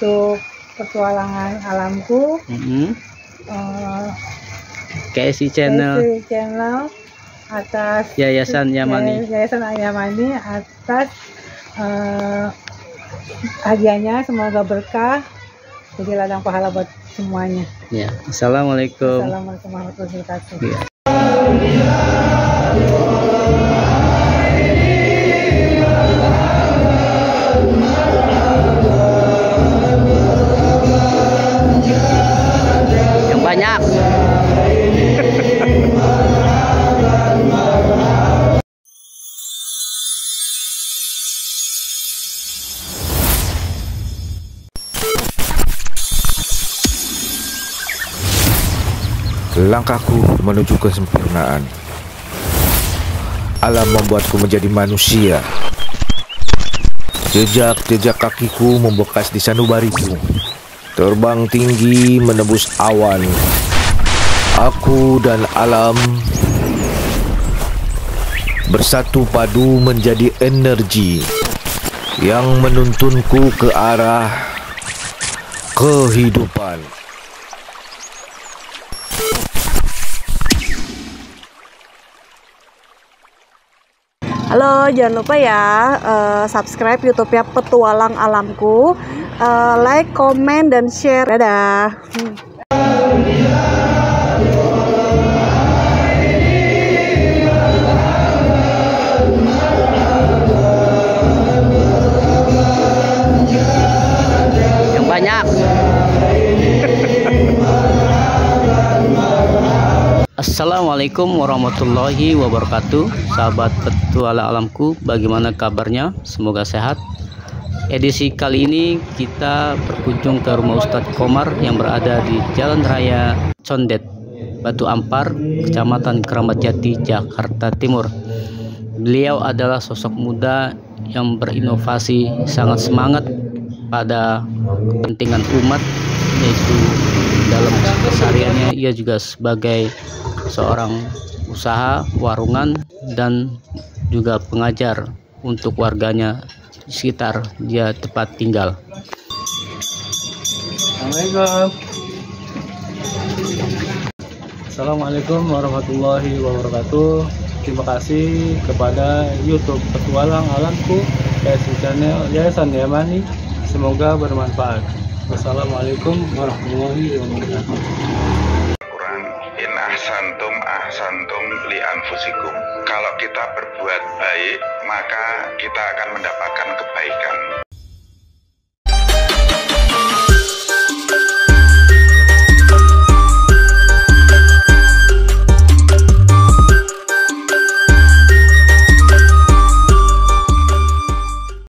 untuk petualangan alamku, KSI channel atas Yayasan Yamani atas hadiahnya, semoga berkah jadi ladang pahala buat semuanya. Ya, Assalamualaikum. Assalamualaikum warahmatullahi wabarakatuh. Ya. Yang banyak. Langkahku menuju kesempurnaan. Alam membuatku menjadi manusia. Jejak-jejak kakiku membekas di sanubariku. Terbang tinggi menembus awan. Aku dan alam bersatu padu menjadi energi yang menuntunku ke arah kehidupan. Halo, jangan lupa ya subscribe YouTube-nya Petualang Alamku, like, komen, dan share. Dadah. Yang banyak. Assalamualaikum warahmatullahi wabarakatuh. Sahabat Petualang Alamku, bagaimana kabarnya? Semoga sehat. Edisi kali ini kita berkunjung ke rumah Ustadz Komar yang berada di Jalan Raya Condet, Batu Ampar, Kecamatan Keramat Jati, Jakarta Timur. Beliau adalah sosok muda yang berinovasi, sangat semangat pada kepentingan umat, yaitu dalam kesehariannya ia juga sebagai seorang usaha warungan dan juga pengajar untuk warganya di sekitar dia tempat tinggal. Assalamualaikum warahmatullahi wabarakatuh. Terima kasih kepada YouTube Petualang Alamku, KSI channel Yayasan Yamani. Semoga bermanfaat. Wassalamualaikum warahmatullahi wabarakatuh. In ahsantum li anfusikum. Kalau kita berbuat baik, maka kita akan mendapatkan kebaikan.